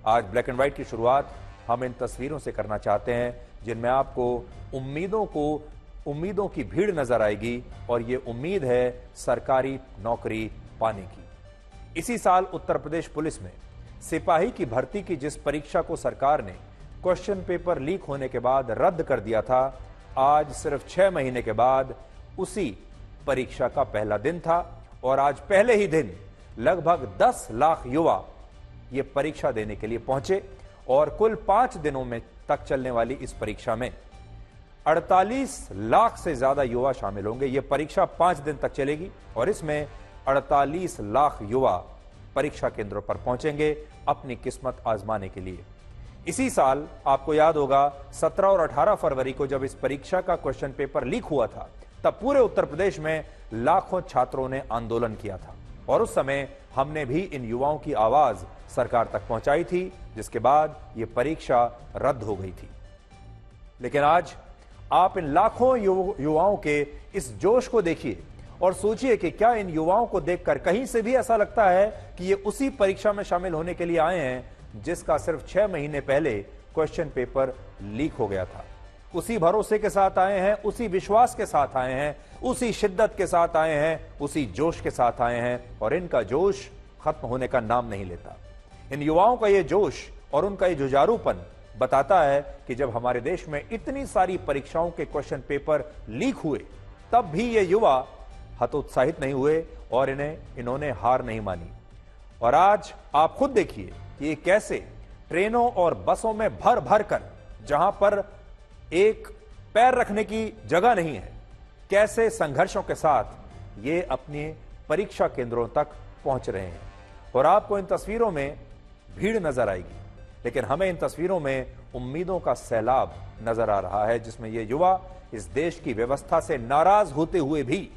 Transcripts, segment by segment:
आज black and white की शुरुआत हम इन तस्वीरों से करना चाहते हैं जिनमें आपको उम्मीदों की भीड़ नजर आएगी और ये उम्मीद है सरकारी नौकरी पाने की। इसी साल उत्तर प्रदेश पुलिस में सिपाही की भर्ती की जिस परीक्षा को सरकार ने क्वेश्चन पेपर लीक होने के बाद रद्द कर दिया था, आज सिर्फ 6 महीने के बाद उसी परीक्षा का पहला दिन था और आज पहले ही दिन लगभग 10 लाख युवा ये परीक्षा देने के लिए पहुंचे और कुल 5 दिनों में तक चलने वाली इस परीक्षा में 48 लाख से ज्यादा युवा शामिल होंगे। यह परीक्षा 5 दिन तक चलेगी और इसमें 48 लाख युवा परीक्षा केंद्रों पर पहुंचेंगे अपनी किस्मत आजमाने के लिए। इसी साल आपको याद होगा 17 और 18 फरवरी को जब इस परीक्षा का क्वेश्चन पेपर लीक हुआ था, तब पूरे उत्तर प्रदेश में लाखों छात्रों ने आंदोलन किया था और उस समय हमने भी इन युवाओं की आवाज सरकार तक पहुंचाई थी, जिसके बाद यह परीक्षा रद्द हो गई थी। लेकिन आज आप इन लाखों युवाओं के इस जोश को देखिए और सोचिए कि क्या इन युवाओं को देखकर कहीं से भी ऐसा लगता है कि ये उसी परीक्षा में शामिल होने के लिए आए हैं जिसका सिर्फ 6 महीने पहले क्वेश्चन पेपर लीक हो गया था। उसी भरोसे के साथ आए हैं, उसी विश्वास के साथ आए हैं, उसी शिद्दत के साथ आए हैं, उसी जोश के साथ आए हैं और इनका जोश खत्म होने का नाम नहीं लेता। इन युवाओं का ये जोश और उनका ये जुझारूपन बताता है कि जब हमारे देश में इतनी सारी परीक्षाओं के क्वेश्चन पेपर लीक हुए, तब भी ये युवा हतोत्साहित नहीं हुए और इन्होंने हार नहीं मानी। और आज आप खुद देखिए कि ये कैसे ट्रेनों और बसों में भर भर कर, जहां पर एक पैर रखने की जगह नहीं है, कैसे संघर्षों के साथ ये अपने परीक्षा केंद्रों तक पहुंच रहे हैं। और आपको इन तस्वीरों में भीड़ नजर आएगी, लेकिन हमें इन तस्वीरों में उम्मीदों का सैलाब नजर आ रहा है, जिसमें ये युवा इस देश की व्यवस्था से नाराज होते हुए भी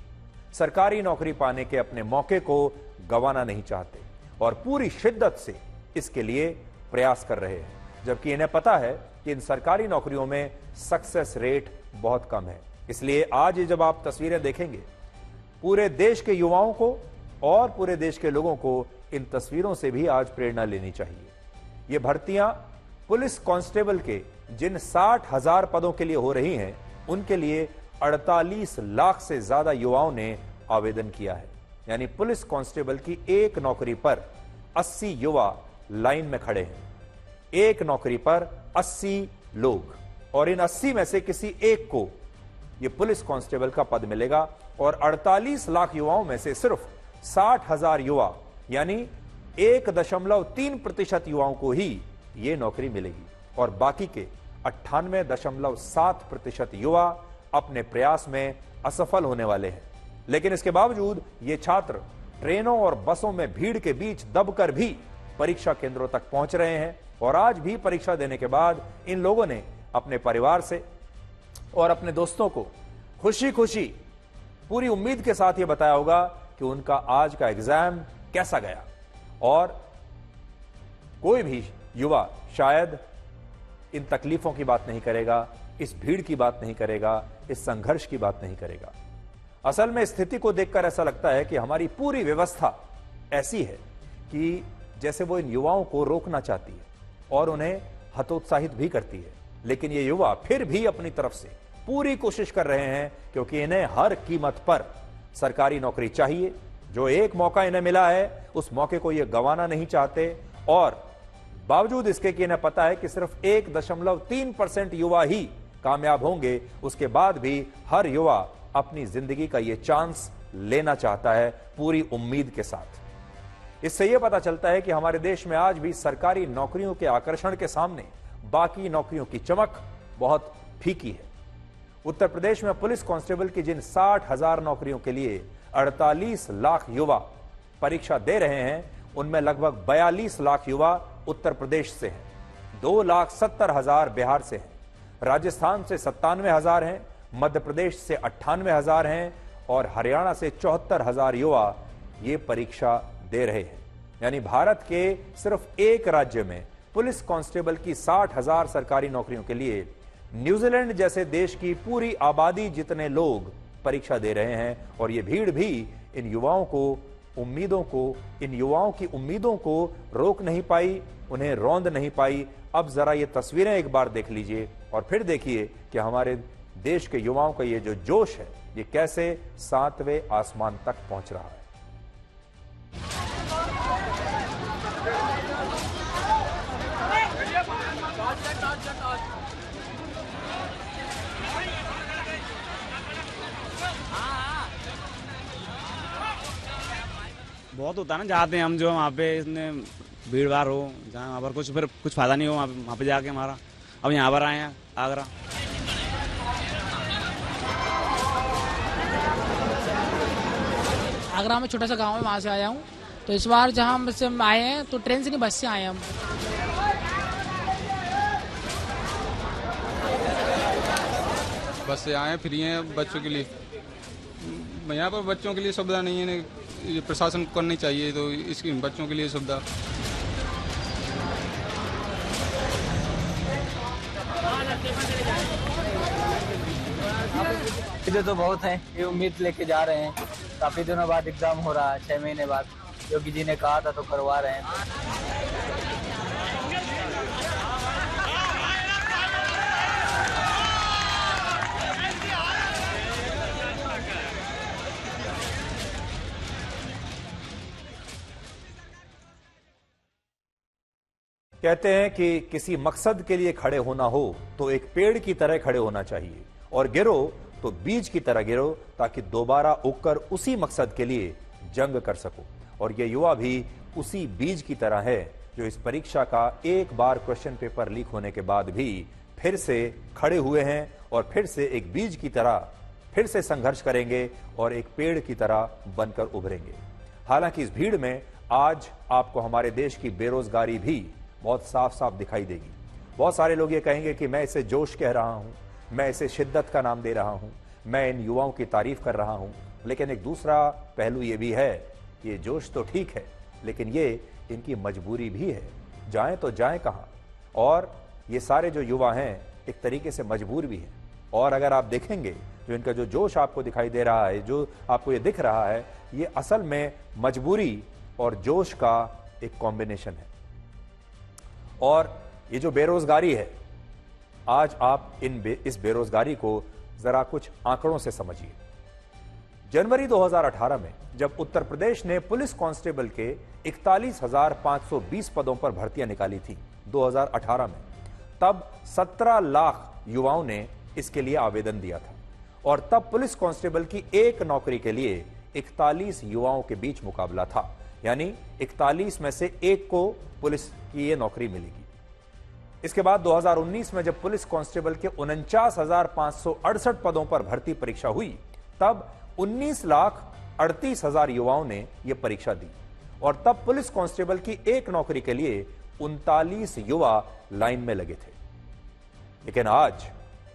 सरकारी नौकरी पाने के अपने मौके को गंवाना नहीं चाहते और पूरी शिद्दत से इसके लिए प्रयास कर रहे हैं, जबकि इन्हें पता है कि इन सरकारी नौकरियों में सक्सेस रेट बहुत कम है। इसलिए आज ये जब आप तस्वीरें देखेंगे, पूरे देश के युवाओं को और पूरे देश के लोगों को इन तस्वीरों से भी आज प्रेरणा लेनी चाहिए। ये भर्तियां पुलिस कांस्टेबल के जिन 60,000 पदों के लिए हो रही हैं, उनके लिए 48 लाख से ज्यादा युवाओं ने आवेदन किया है। यानी पुलिस कांस्टेबल की एक नौकरी पर 80 युवा लाइन में खड़े हैं। एक नौकरी पर 80 लोग और इन 80 में से किसी एक को यह पुलिस कांस्टेबल का पद मिलेगा और 48 लाख युवाओं में से सिर्फ 60,000 युवा यानी 1.3% युवाओं को ही यह नौकरी मिलेगी और बाकी के 98.7% युवा अपने प्रयास में असफल होने वाले हैं। लेकिन इसके बावजूद ये छात्र ट्रेनों और बसों में भीड़ के बीच दबकर भी परीक्षा केंद्रों तक पहुंच रहे हैं और आज भी परीक्षा देने के बाद इन लोगों ने अपने परिवार से और अपने दोस्तों को खुशी खुशी पूरी उम्मीद के साथ ये बताया होगा कि उनका आज का एग्जाम कैसा गया। और कोई भी युवा शायद इन तकलीफों की बात नहीं करेगा, इस भीड़ की बात नहीं करेगा, इस संघर्ष की बात नहीं करेगा। असल में स्थिति को देखकर ऐसा लगता है कि हमारी पूरी व्यवस्था ऐसी है कि जैसे वो इन युवाओं को रोकना चाहती है और उन्हें हतोत्साहित भी करती है, लेकिन ये युवा फिर भी अपनी तरफ से पूरी कोशिश कर रहे हैं क्योंकि इन्हें हर कीमत पर सरकारी नौकरी चाहिए। जो एक मौका इन्हें मिला है, उस मौके को ये गंवाना नहीं चाहते और बावजूद इसके कि इन्हें पता है कि सिर्फ 1.3% युवा ही कामयाब होंगे, उसके बाद भी हर युवा अपनी जिंदगी का ये चांस लेना चाहता है पूरी उम्मीद के साथ। इससे यह पता चलता है कि हमारे देश में आज भी सरकारी नौकरियों के आकर्षण के सामने बाकी नौकरियों की चमक बहुत फीकी है। उत्तर प्रदेश में पुलिस कांस्टेबल की जिन 60,000 नौकरियों के लिए 48 लाख युवा परीक्षा दे रहे हैं, उनमें लगभग 42 लाख युवा उत्तर प्रदेश से हैं, 2,70,000 बिहार से हैं, राजस्थान से 97,000 हैं, मध्य प्रदेश से 98,000 हैं और हरियाणा से 74,000 युवा ये परीक्षा दे रहे हैं। यानी भारत के सिर्फ एक राज्य में पुलिस कांस्टेबल की 60,000 सरकारी नौकरियों के लिए न्यूजीलैंड जैसे देश की पूरी आबादी जितने लोग परीक्षा दे रहे हैं और ये भीड़ भी इन युवाओं को उम्मीदों को, इन युवाओं की उम्मीदों को रोक नहीं पाई, उन्हें रौंद नहीं पाई। अब जरा ये तस्वीरें एक बार देख लीजिए और फिर देखिए कि हमारे देश के युवाओं का ये जो जोश है ये कैसे 7वें आसमान तक पहुंच रहा है। बहुत होता है ना, जाते हैं हम जो वहाँ पे इसने भीड़ भाड़ हो जहाँ, वहाँ पर फिर कुछ फायदा नहीं हो वहाँ पे जाके हमारा। अब यहाँ पर आए हैं आगरा। आगरा में छोटा सा गांव है, वहाँ से आया हूँ। तो इस बार जहाँ हम आए हैं तो ट्रेन से नहीं, बस से आए हैं हम। बस से आए फ्री हैं बच्चों के लिए। यहाँ पर बच्चों के लिए सुविधा नहीं है, ये प्रशासन को करनी चाहिए तो इसकी बच्चों के लिए सुविधा। इधर तो बहुत हैं, ये उम्मीद लेके जा रहे हैं। काफी दिनों बाद एग्जाम हो रहा है, 6 महीने बाद। योगी जी ने कहा था तो करवा रहे हैं। कहते हैं कि किसी मकसद के लिए खड़े होना हो तो एक पेड़ की तरह खड़े होना चाहिए, और गिरो तो बीज की तरह गिरो, ताकि दोबारा उगकर उसी मकसद के लिए जंग कर सको। और ये युवा भी उसी बीज की तरह है जो इस परीक्षा का एक बार क्वेश्चन पेपर लीक होने के बाद भी फिर से खड़े हुए हैं और फिर से एक बीज की तरह फिर से संघर्ष करेंगे और एक पेड़ की तरह बनकर उभरेंगे। हालांकि इस भीड़ में आज आपको हमारे देश की बेरोजगारी भी बहुत साफ साफ दिखाई देगी। बहुत सारे लोग ये कहेंगे कि मैं इसे जोश कह रहा हूं, मैं इसे शिद्दत का नाम दे रहा हूं, मैं इन युवाओं की तारीफ कर रहा हूं। लेकिन एक दूसरा पहलू ये भी है, ये जोश तो ठीक है लेकिन ये इनकी मजबूरी भी है। जाएं तो जाएं कहां। और ये सारे जो युवा हैं एक तरीके से मजबूर भी हैं। और अगर आप देखेंगे जो इनका जो जोश आपको दिखाई दे रहा है, जो आपको ये दिख रहा है, ये असल में मजबूरी और जोश का एक कॉम्बिनेशन है। और ये जो बेरोजगारी है, आज आप इस बेरोजगारी को जरा कुछ आंकड़ों से समझिए। जनवरी 2018 में जब उत्तर प्रदेश ने पुलिस कांस्टेबल के 41,520 पदों पर भर्तियां निकाली थी 2018 में, तब 17 लाख युवाओं ने इसके लिए आवेदन दिया था। और तब पुलिस कांस्टेबल की एक नौकरी के लिए 41 युवाओं के बीच मुकाबला था, यानी 41 में से एक को पुलिस की ये नौकरी मिलेगी। इसके बाद 2019 में जब पुलिस कांस्टेबल के 49,568 पदों पर भर्ती परीक्षा हुई, तब 19,38,000 युवाओं ने यह परीक्षा दी। और तब पुलिस कांस्टेबल की एक नौकरी के लिए 39 युवा लाइन में लगे थे। लेकिन आज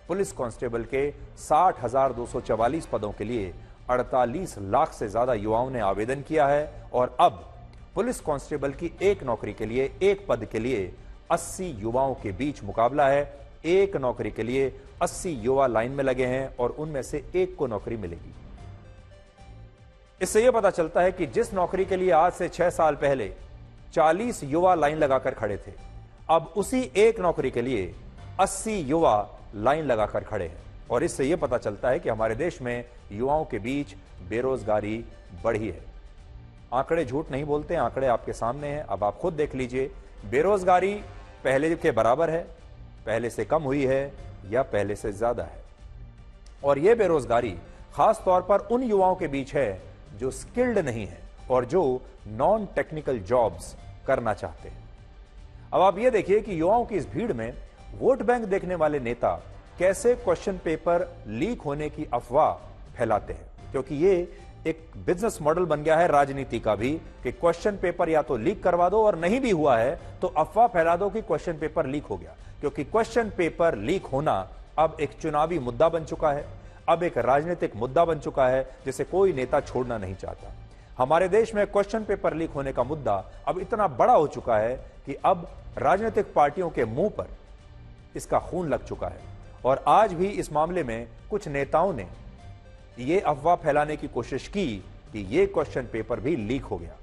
पुलिस कांस्टेबल के 60,244 पदों के लिए 48 लाख से ज्यादा युवाओं ने आवेदन किया है। और अब पुलिस कांस्टेबल की एक नौकरी के लिए, एक पद के लिए 80 युवाओं के बीच मुकाबला है। एक नौकरी के लिए 80 युवा लाइन में लगे हैं और उनमें से एक को नौकरी मिलेगी। इससे यह पता चलता है कि जिस नौकरी के लिए आज से 6 साल पहले 40 युवा लाइन लगाकर खड़े थे, अब उसी एक नौकरी के लिए 80 युवा लाइन लगाकर खड़े हैं। और इससे यह पता चलता है कि हमारे देश में युवाओं के बीच बेरोजगारी बढ़ी है। आंकड़े झूठ नहीं बोलते, आंकड़े आपके सामने हैं। अब आप खुद देख लीजिए, बेरोजगारी पहले के बराबर है, पहले से कम हुई है या पहले से ज्यादा है। और यह बेरोजगारी खास तौर पर उन युवाओं के बीच है जो स्किल्ड नहीं है और जो नॉन टेक्निकल जॉब्स करना चाहते हैं। अब आप यह देखिए कि युवाओं की इस भीड़ में वोट बैंक देखने वाले नेता कैसे क्वेश्चन पेपर लीक होने की अफवाह फैलाते हैं, क्योंकि ये एक बिजनेस मॉडल बन गया है राजनीति का भी कि क्वेश्चन पेपर या तो लीक करवा दो और नहीं भी हुआ है तो अफवाह फैला दो कि क्वेश्चन पेपर लीक हो गया। क्योंकि क्वेश्चन पेपर लीक होना अब एक चुनावी मुद्दा बन चुका है, अब एक राजनीतिक मुद्दा बन चुका है जिसे कोई नेता छोड़ना नहीं चाहता। हमारे देश में क्वेश्चन पेपर लीक होने का मुद्दा अब इतना बड़ा हो चुका है कि अब राजनीतिक पार्टियों के मुंह पर इसका खून लग चुका है। और आज भी इस मामले में कुछ नेताओं ने यह अफवाह फैलाने की कोशिश की कि ये क्वेश्चन पेपर भी लीक हो गया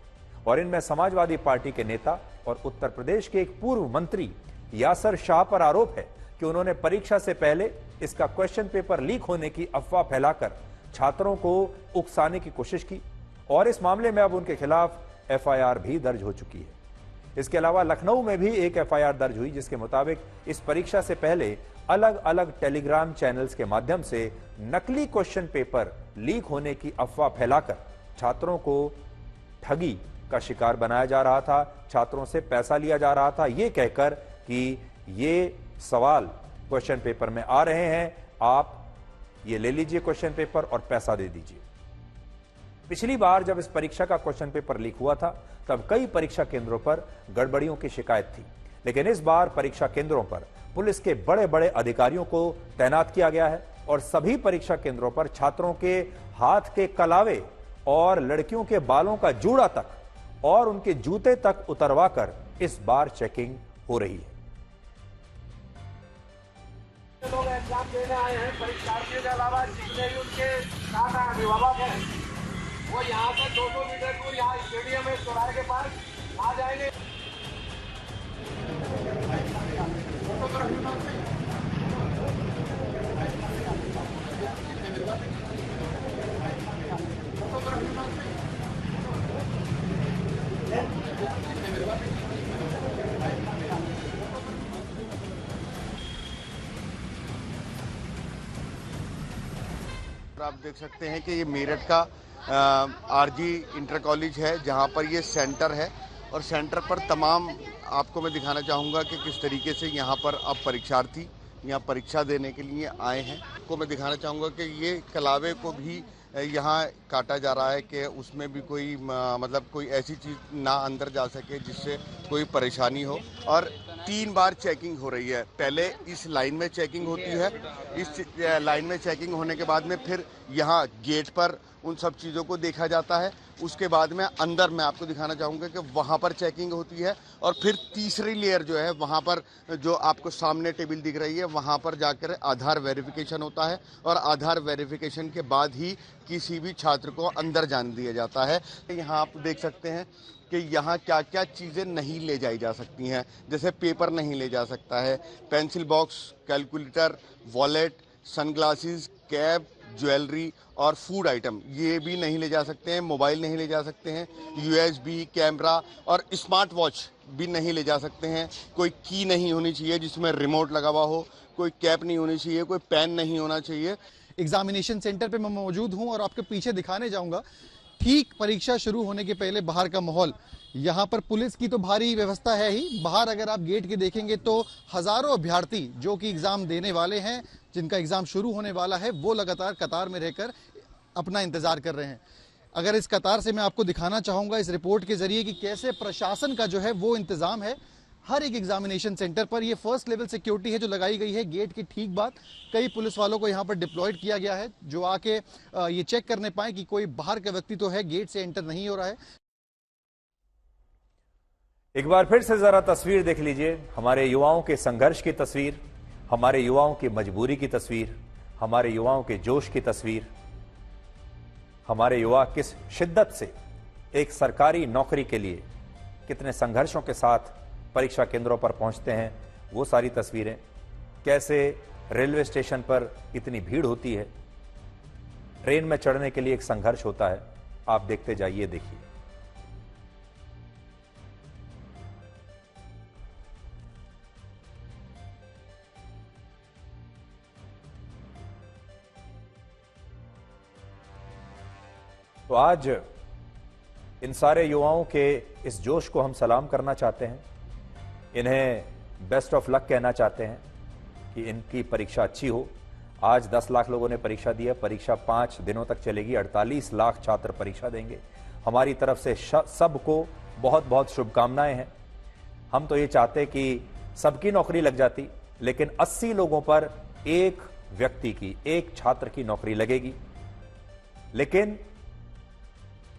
और इनमें समाजवादी पार्टी के नेता और उत्तर प्रदेश के एक पूर्व मंत्री यासर शाह पर आरोप है कि उन्होंने परीक्षा से पहले इसका क्वेश्चन पेपर लीक होने की अफवाह फैलाकर छात्रों को उकसाने की कोशिश की और इस मामले में अब उनके खिलाफ एफआईआर भी दर्ज हो चुकी है। इसके अलावा लखनऊ में भी एक एफआईआर दर्ज हुई जिसके मुताबिक इस परीक्षा से पहले अलग अलग टेलीग्राम चैनल्स के माध्यम से नकली क्वेश्चन पेपर लीक होने की अफवाह फैलाकर छात्रों को ठगी का शिकार बनाया जा रहा था, छात्रों से पैसा लिया जा रहा था ये कहकर कि ये सवाल क्वेश्चन पेपर में आ रहे हैं, आप ये ले लीजिए क्वेश्चन पेपर और पैसा दे दीजिए। पिछली बार जब इस परीक्षा का क्वेश्चन पेपर लीक हुआ था तब कई परीक्षा केंद्रों पर गड़बड़ियों की शिकायत थी, लेकिन इस बार परीक्षा केंद्रों पर पुलिस के बड़े बड़े अधिकारियों को तैनात किया गया है और सभी परीक्षा केंद्रों पर छात्रों के हाथ के कलावे और लड़कियों के बालों का जूड़ा तक और उनके जूते तक उतरवाकर इस बार चेकिंग हो रही है। लोग एग्जाम देने आए हैं, परीक्षार्थियों के अलावा जितने भी उनके साथ अभिभावक हैं वो यहाँ से 200 मीटर दूर यहाँ स्टेडियम में चौराहे के पास आ जाएंगे। आप देख सकते हैं कि ये मेरठ का आरजी इंटर कॉलेज है जहां पर ये सेंटर है और सेंटर पर तमाम आपको मैं दिखाना चाहूँगा कि किस तरीके से यहाँ पर अब परीक्षार्थी यहाँ परीक्षा देने के लिए आए हैं। आपको मैं दिखाना चाहूँगा कि ये कलावे को भी यहाँ काटा जा रहा है कि उसमें भी कोई मतलब कोई ऐसी चीज़ ना अंदर जा सके जिससे कोई परेशानी हो। और 3 बार चेकिंग हो रही है, पहले इस लाइन में चेकिंग होती है, इस लाइन में चेकिंग होने के बाद में फिर यहाँ गेट पर उन सब चीज़ों को देखा जाता है, उसके बाद में अंदर मैं आपको दिखाना चाहूँगा कि वहाँ पर चेकिंग होती है और फिर तीसरी लेयर जो है वहाँ पर जो आपको सामने टेबल दिख रही है वहाँ पर जाकर आधार वेरिफिकेशन होता है और आधार वेरिफिकेशन के बाद ही किसी भी छात्र को अंदर जाने दिया जाता है। यहाँ आप देख सकते हैं कि यहाँ क्या क्या चीज़ें नहीं ले जाई जा सकती हैं, जैसे पेपर नहीं ले जा सकता है, pencil box, calculator, wallet, sunglasses, cap, jewellery और फूड आइटम ये भी नहीं ले जा सकते हैं, मोबाइल नहीं ले जा सकते हैं, यूएसबी, कैमरा और स्मार्ट वॉच भी नहीं ले जा सकते हैं, कोई की नहीं होनी चाहिए जिसमें रिमोट लगा हुआ हो, कोई कैप नहीं होनी चाहिए, कोई पेन नहीं होना चाहिए। एग्जामिनेशन सेंटर पे मैं मौजूद हूं और आपके पीछे दिखाने जाऊंगा ठीक परीक्षा शुरू होने के पहले बाहर का माहौल। यहाँ पर पुलिस की तो भारी व्यवस्था है ही, बाहर अगर आप गेट के देखेंगे तो हजारों अभ्यर्थी जो कि एग्जाम देने वाले हैं, जिनका एग्जाम शुरू होने वाला है, वो लगातार कतार में रहकर अपना इंतजार कर रहे हैं। अगर इस कतार से मैं आपको दिखाना चाहूंगा इस रिपोर्ट के जरिए कि कैसे प्रशासन का जो है वो इंतजाम है हर एक एग्जामिनेशन सेंटर पर। ये फर्स्ट लेवल सिक्योरिटी है जो लगाई गई है गेट की ठीक बाद, कई पुलिस वालों को यहाँ पर डिप्लॉयड किया गया है जो आके ये चेक करने पाए कि कोई बाहर का व्यक्ति तो है गेट से एंटर नहीं हो रहा है। एक बार फिर से जरा तस्वीर देख लीजिए, हमारे युवाओं के संघर्ष की तस्वीर, हमारे युवाओं की मजबूरी की तस्वीर, हमारे युवाओं के जोश की तस्वीर, हमारे युवा किस शिद्दत से एक सरकारी नौकरी के लिए कितने संघर्षों के साथ परीक्षा केंद्रों पर पहुंचते हैं, वो सारी तस्वीरें। कैसे रेलवे स्टेशन पर इतनी भीड़ होती है, ट्रेन में चढ़ने के लिए एक संघर्ष होता है, आप देखते जाइए, देखिए। तो आज इन सारे युवाओं के इस जोश को हम सलाम करना चाहते हैं, इन्हें बेस्ट ऑफ लक कहना चाहते हैं कि इनकी परीक्षा अच्छी हो। आज 10 लाख लोगों ने परीक्षा दी है, परीक्षा 5 दिनों तक चलेगी, 48 लाख छात्र परीक्षा देंगे। हमारी तरफ से सबको बहुत बहुत शुभकामनाएं हैं। हम तो ये चाहते कि सबकी नौकरी लग जाती, लेकिन 80 लोगों पर एक व्यक्ति की, एक छात्र की नौकरी लगेगी। लेकिन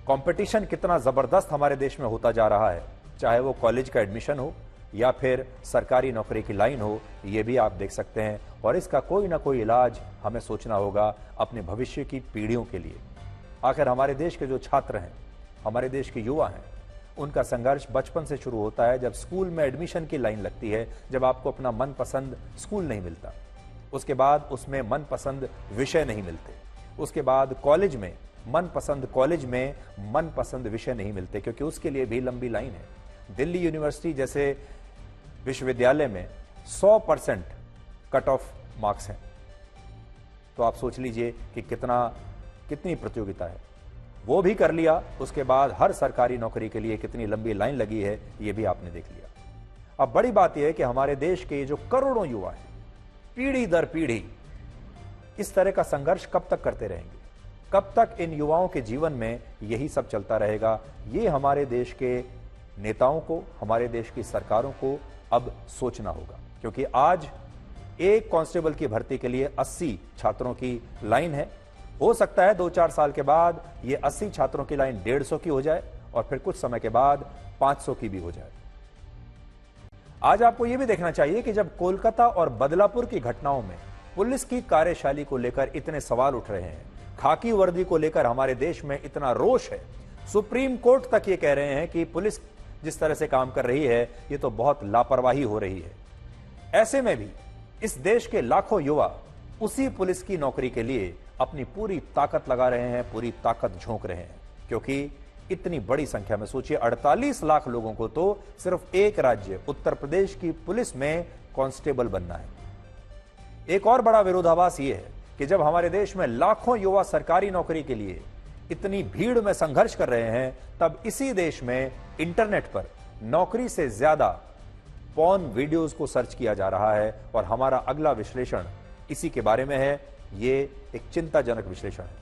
कंपटीशन कितना जबरदस्त हमारे देश में होता जा रहा है, चाहे वो कॉलेज का एडमिशन हो या फिर सरकारी नौकरी की लाइन हो, ये भी आप देख सकते हैं। और इसका कोई ना कोई इलाज हमें सोचना होगा अपने भविष्य की पीढ़ियों के लिए। आखिर हमारे देश के जो छात्र हैं, हमारे देश के युवा हैं, उनका संघर्ष बचपन से शुरू होता है, जब स्कूल में एडमिशन की लाइन लगती है, जब आपको अपना मनपसंद स्कूल नहीं मिलता, उसके बाद उसमें मनपसंद विषय नहीं मिलते, उसके बाद कॉलेज में मनपसंद विषय नहीं मिलते, क्योंकि उसके लिए भी लंबी लाइन है। दिल्ली यूनिवर्सिटी जैसे विश्वविद्यालय में 100% कट ऑफ मार्क्स हैं, तो आप सोच लीजिए कि कितनी प्रतियोगिता है। वो भी कर लिया, उसके बाद हर सरकारी नौकरी के लिए कितनी लंबी लाइन लगी है, ये भी आपने देख लिया। अब बड़ी बात यह है कि हमारे देश के जो करोड़ों युवा हैं, पीढ़ी दर पीढ़ी इस तरह का संघर्ष कब तक करते रहेंगे? कब तक इन युवाओं के जीवन में यही सब चलता रहेगा? ये हमारे देश के नेताओं को, हमारे देश की सरकारों को अब सोचना होगा, क्योंकि आज एक कांस्टेबल की भर्ती के लिए 80 छात्रों की लाइन है। हो सकता है 2-4 साल के बाद ये 80 छात्रों की लाइन 150 की हो जाए और फिर कुछ समय के बाद 500 की भी हो जाए। आज आपको यह भी देखना चाहिए कि जब कोलकाता और बदलापुर की घटनाओं में पुलिस की कार्यशैली को लेकर इतने सवाल उठ रहे हैं, खाकी वर्दी को लेकर हमारे देश में इतना रोष है, सुप्रीम कोर्ट तक ये कह रहे हैं कि पुलिस जिस तरह से काम कर रही है ये तो बहुत लापरवाही हो रही है, ऐसे में भी इस देश के लाखों युवा उसी पुलिस की नौकरी के लिए अपनी पूरी ताकत लगा रहे हैं, पूरी ताकत झोंक रहे हैं, क्योंकि इतनी बड़ी संख्या में, सोचिए 48 लाख लोगों को तो सिर्फ एक राज्य उत्तर प्रदेश की पुलिस में कांस्टेबल बनना है। एक और बड़ा विरोधाभास यह है कि जब हमारे देश में लाखों युवा सरकारी नौकरी के लिए इतनी भीड़ में संघर्ष कर रहे हैं, तब इसी देश में इंटरनेट पर नौकरी से ज्यादा पॉर्न वीडियोस को सर्च किया जा रहा है। और हमारा अगला विश्लेषण इसी के बारे में है। ये एक चिंताजनक विश्लेषण है,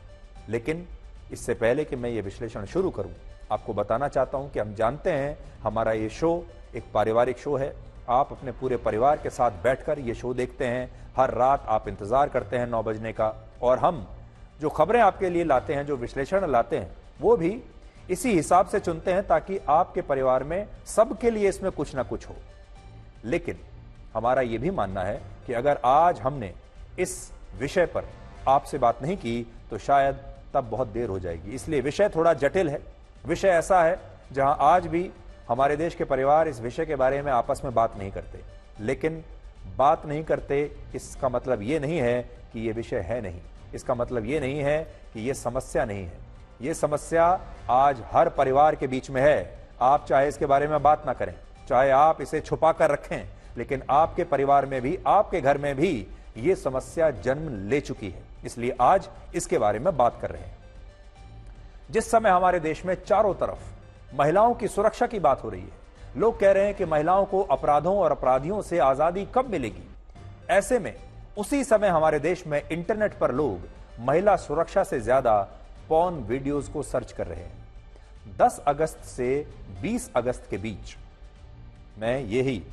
लेकिन इससे पहले कि मैं ये विश्लेषण शुरू करूं, आपको बताना चाहता हूं कि हम जानते हैं हमारा ये शो एक पारिवारिक शो है। आप अपने पूरे परिवार के साथ बैठकर ये शो देखते हैं, हर रात आप इंतजार करते हैं 9 बजने का, और हम जो खबरें आपके लिए लाते हैं, जो विश्लेषण लाते हैं, वो भी इसी हिसाब से चुनते हैं ताकि आपके परिवार में सबके लिए इसमें कुछ ना कुछ हो। लेकिन हमारा यह भी मानना है कि अगर आज हमने इस विषय पर आपसे बात नहीं की तो शायद तब बहुत देर हो जाएगी। इसलिए विषय थोड़ा जटिल है। विषय ऐसा है जहां आज भी हमारे देश के परिवार इस विषय के बारे में आपस में बात नहीं करते। लेकिन बात नहीं करते इसका मतलब ये नहीं है कि ये विषय है नहीं, इसका मतलब ये नहीं है कि ये समस्या नहीं है। ये समस्या आज हर परिवार के बीच में है। आप चाहे इसके बारे में बात ना करें, चाहे आप इसे छुपा कर रखें, लेकिन आपके परिवार में भी, आपके घर में भी ये समस्या जन्म ले चुकी है। इसलिए आज इसके बारे में बात कर रहे हैं। जिस समय हमारे देश में चारों तरफ महिलाओं की सुरक्षा की बात हो रही है, लोग कह रहे हैं कि महिलाओं को अपराधों और अपराधियों से आजादी कब मिलेगी, ऐसे में उसी समय हमारे देश में इंटरनेट पर लोग महिला सुरक्षा से ज्यादा पॉर्न वीडियोस को सर्च कर रहे हैं। 10 अगस्त से 20 अगस्त के बीच, मैं यही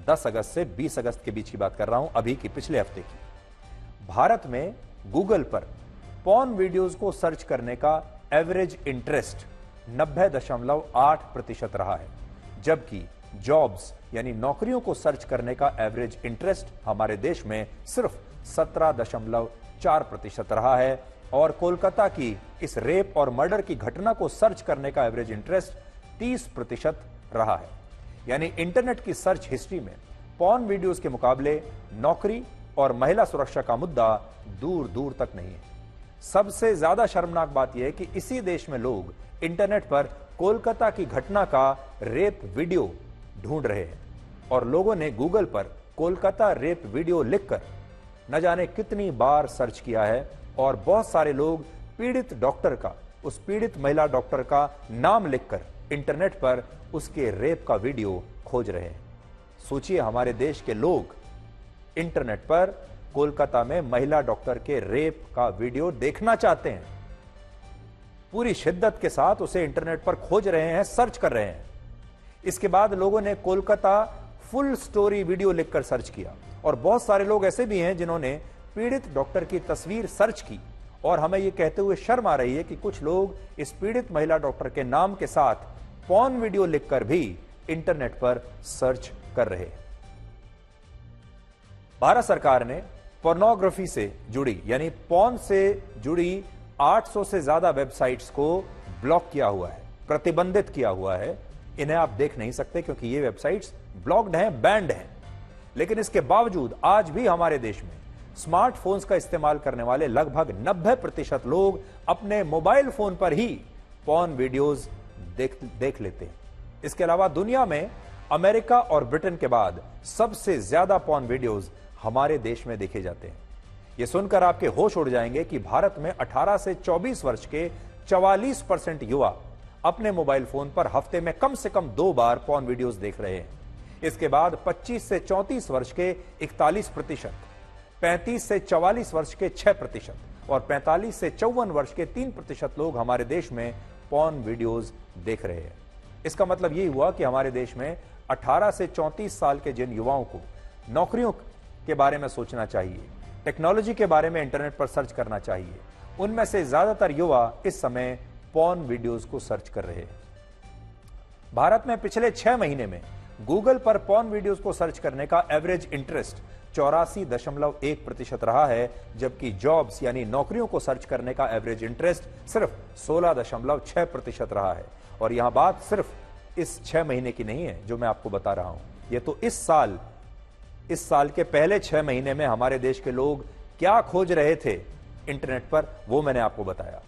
10 अगस्त से 20 अगस्त के बीच की बात कर रहा हूं, अभी की, पिछले हफ्ते की, भारत में गूगल पर पॉर्न वीडियोस को सर्च करने का एवरेज इंटरेस्ट 90.8% रहा है, जबकि जॉब्स यानी नौकरियों को सर्च करने का एवरेज इंटरेस्ट हमारे देश में सिर्फ 17.4% रहा है। और कोलकाता की इस रेप और मर्डर की घटना को सर्च करने का एवरेज इंटरेस्ट 30% रहा है। यानी इंटरनेट की सर्च हिस्ट्री में पॉर्न वीडियोस के मुकाबले नौकरी और महिला सुरक्षा का मुद्दा दूर दूर तक नहीं है। सबसे ज्यादा शर्मनाक बात यह है कि इसी देश में लोग इंटरनेट पर कोलकाता की घटना का रेप वीडियो ढूंढ रहे हैं, और लोगों ने गूगल पर कोलकाता रेप वीडियो लिखकर न जाने कितनी बार सर्च किया है, और बहुत सारे लोग पीड़ित डॉक्टर का, उस पीड़ित महिला डॉक्टर का नाम लिखकर इंटरनेट पर उसके रेप का वीडियो खोज रहे हैं। सोचिए, हमारे देश के लोग इंटरनेट पर कोलकाता में महिला डॉक्टर के रेप का वीडियो देखना चाहते हैं, पूरी शिद्दत के साथ उसे इंटरनेट पर खोज रहे हैं, सर्च कर रहे हैं। इसके बाद लोगों ने कोलकाता फुल स्टोरी वीडियो लिखकर सर्च किया, और बहुत सारे लोग ऐसे भी हैं जिन्होंने पीड़ित डॉक्टर की तस्वीर सर्च की, और हमें यह कहते हुए शर्म आ रही है कि कुछ लोग इस पीड़ित महिला डॉक्टर के नाम के साथ पॉर्न वीडियो लिखकर भी इंटरनेट पर सर्च कर रहे हैं। भारत सरकार ने पोर्नोग्राफी से जुड़ी, यानी पॉर्न से जुड़ी 800 से ज्यादा वेबसाइट्स को ब्लॉक किया हुआ है, प्रतिबंधित किया हुआ है। इन्हें आप देख नहीं सकते क्योंकि ये वेबसाइट्स ब्लॉक्ड हैं, बैंड हैं। लेकिन इसके बावजूद आज भी हमारे देश में स्मार्टफोन्स का इस्तेमाल करने वाले लगभग 90% लोग अपने मोबाइल फोन पर ही पॉर्न वीडियोस देख लेते हैं। इसके अलावा दुनिया में अमेरिका और ब्रिटेन के बाद सबसे ज्यादा पॉर्न वीडियोस हमारे देश में देखे जाते हैं। यह सुनकर आपके होश उड़ जाएंगे कि भारत में 18 से 24 वर्ष के 44% युवा अपने मोबाइल फोन पर हफ्ते में कम से कम 2 बार पॉर्न वीडियोस देख रहे हैं। इसके बाद 25 से 34 वर्ष के 41%, 35 से 44 वर्ष के 6% और 45 से 54 वर्ष के 3% लोग हमारे देश में पॉर्न वीडियोस देख रहे हैं। इसका मतलब यही हुआ कि हमारे देश में 18 से 34 साल के जिन युवाओं को नौकरियों के बारे में सोचना चाहिए, टेक्नोलॉजी के बारे में इंटरनेट पर सर्च करना चाहिए, उनमें से ज्यादातर युवा इस समय पॉर्न वीडियोस को सर्च कर रहे हैं। भारत में पिछले 6 महीने में गूगल पर पॉर्न वीडियोस को सर्च करने का एवरेज इंटरेस्ट 84.1% रहा है, जबकि जॉब्स यानी नौकरियों को सर्च करने का एवरेज इंटरेस्ट सिर्फ 16.6% रहा है। और यहां बात सिर्फ इस 6 महीने की नहीं है जो मैं आपको बता रहा हूं, यह तो इस साल के पहले 6 महीने में हमारे देश के लोग क्या खोज रहे थे इंटरनेट पर, वो मैंने आपको बताया।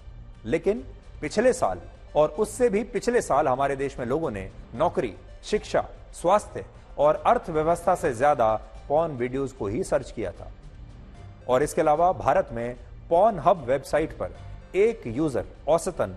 लेकिन पिछले साल और उससे भी पिछले साल हमारे देश में लोगों ने नौकरी, शिक्षा, स्वास्थ्य और अर्थव्यवस्था से ज्यादा पॉर्न वीडियोस को ही सर्च किया था। और इसके अलावा भारत में पॉर्न हब वेबसाइट पर एक यूजर औसतन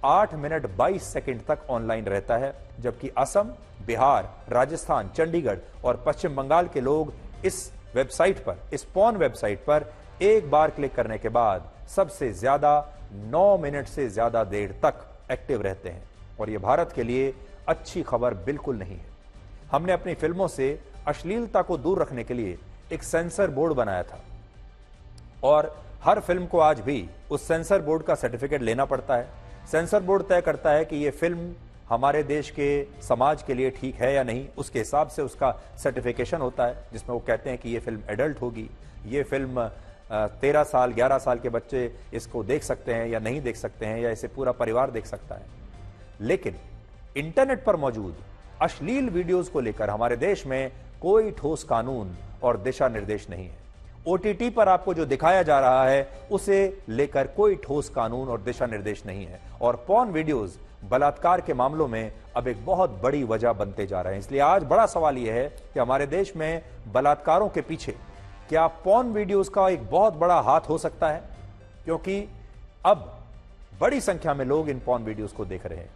8 मिनट 22 सेकंड तक ऑनलाइन रहता है, जबकि असम, बिहार, राजस्थान, चंडीगढ़ और पश्चिम बंगाल के लोग इस पॉर्न वेबसाइट पर एक बार क्लिक करने के बाद सबसे ज्यादा 9 मिनट से ज्यादा देर तक एक्टिव रहते हैं। और यह भारत के लिए अच्छी खबर बिल्कुल नहीं है। हमने अपनी फिल्मों से अश्लीलता को दूर रखने के लिए एक सेंसर बोर्ड बनाया था और हर फिल्म को आज भी उस सेंसर बोर्ड का सर्टिफिकेट लेना पड़ता है। सेंसर बोर्ड तय करता है कि यह फिल्म हमारे देश के समाज के लिए ठीक है या नहीं, उसके हिसाब से उसका सर्टिफिकेशन होता है, जिसमें वो कहते हैं कि यह फिल्म एडल्ट होगी, यह फिल्म 13 साल 11 साल के बच्चे इसको देख सकते हैं या नहीं देख सकते हैं, या इसे पूरा परिवार देख सकता है। लेकिन इंटरनेट पर मौजूद अश्लील वीडियोस को लेकर हमारे देश में कोई ठोस कानून और दिशा निर्देश नहीं है। ओटीटी पर आपको जो दिखाया जा रहा है उसे लेकर कोई ठोस कानून और दिशा निर्देश नहीं है। और पॉर्न वीडियोस बलात्कार के मामलों में अब एक बहुत बड़ी वजह बनते जा रहे हैं। इसलिए आज बड़ा सवाल यह है कि हमारे देश में बलात्कारों के पीछे क्या पॉर्न वीडियोस का एक बहुत बड़ा हाथ हो सकता है, क्योंकि अब बड़ी संख्या में लोग इन पॉर्न वीडियोस को देख रहे हैं।